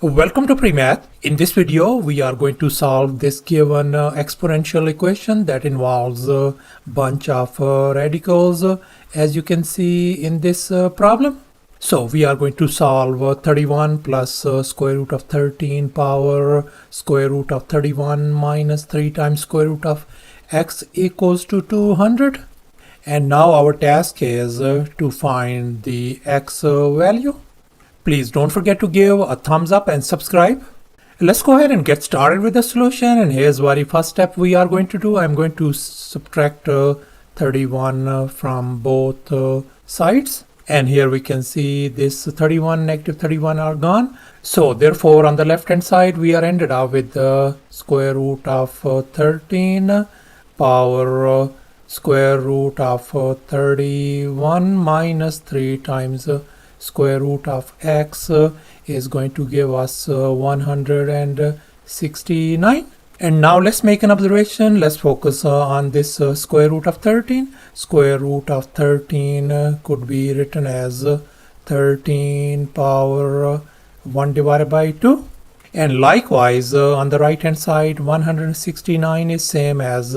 Welcome to PreMath. In this video, we are going to solve this given exponential equation that involves a bunch of radicals, as you can see in this problem. So we are going to solve 31 plus square root of 13 power square root of 31 minus 3 times square root of x equals to 200. And now our task is to find the x value. Please don't forget to give a thumbs up and subscribe. Let's go ahead and get started with the solution. And here's the very first step we are going to do. I'm going to subtract 31 from both sides. And here we can see this 31, negative 31 are gone. So therefore on the left hand side we are ended up with the square root of 13 power square root of 31 minus 3 times square root of x is going to give us 169. And now let's make an observation. Let's focus on this square root of 13. Square root of 13 could be written as 13 power 1 divided by 2. And likewise on the right hand side 169 is same as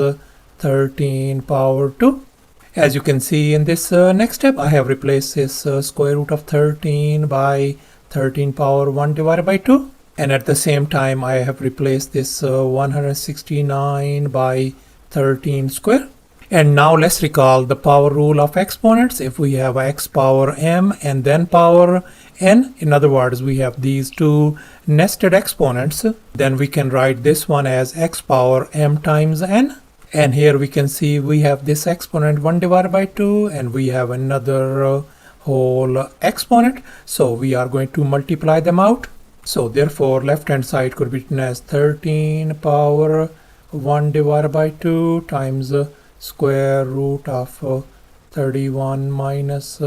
13 power 2. As you can see in this next step, I have replaced this square root of 13 by 13 power 1 divided by 2. And at the same time, I have replaced this 169 by 13 square. And now let's recall the power rule of exponents. If we have x power m and then power n, in other words, we have these two nested exponents, then we can write this one as x power m times n. And here we can see we have this exponent 1 divided by 2 and we have another whole exponent. So we are going to multiply them out. So therefore left hand side could be written as 13 power 1 divided by 2 times square root of 31 minus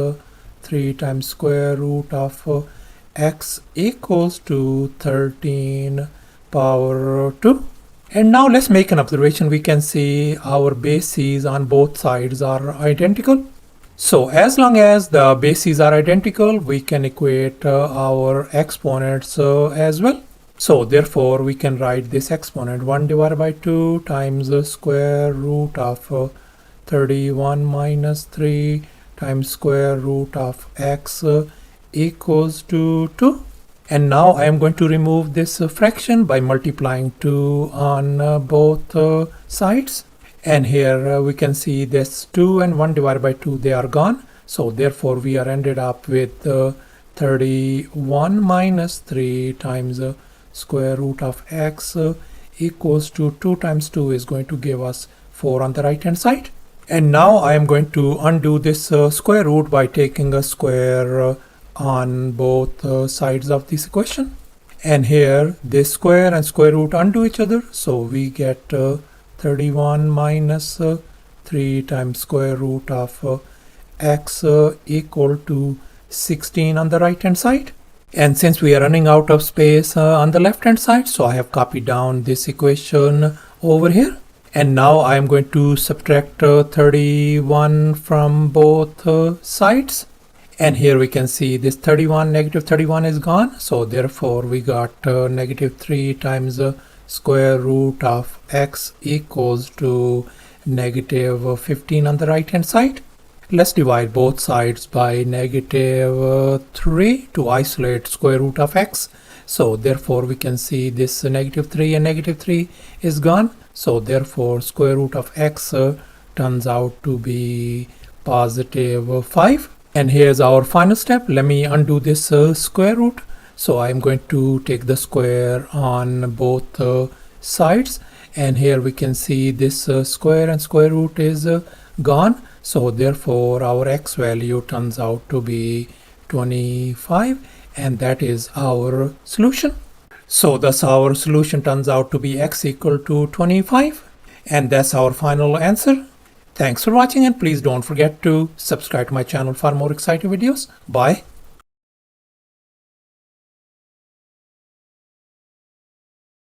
3 times square root of x equals to 13 power 2. And now let's make an observation. We can see our bases on both sides are identical. So as long as the bases are identical, we can equate our exponents as well. So therefore we can write this exponent 1 divided by 2 times the square root of 31 minus 3 times square root of x equals to 2. And now I am going to remove this fraction by multiplying 2 on both sides. And here we can see this 2 and 1 divided by 2, they are gone. So therefore we are ended up with 31 minus 3 times square root of x equals to 2 times 2 is going to give us 4 on the right hand side. And now I am going to undo this square root by taking a square on both sides of this equation. And here this square and square root undo each other, so we get 31 minus 3 times square root of x equal to 16 on the right hand side. And since we are running out of space on the left hand side, so I have copied down this equation over here. And now I am going to subtract 31 from both sides. And here we can see this 31, negative 31 is gone. So therefore we got negative 3 times square root of x equals to negative 15 on the right hand side. Let's divide both sides by negative 3 to isolate square root of x. So therefore we can see this negative 3 and negative 3 is gone. So therefore square root of x turns out to be positive 5. And here's our final step. Let me undo this square root. So I'm going to take the square on both sides. And here we can see this square and square root is gone. So therefore our x value turns out to be 25. And that is our solution. So thus our solution turns out to be x equal to 25. And that's our final answer. Thanks for watching and please don't forget to subscribe to my channel for more exciting videos. Bye.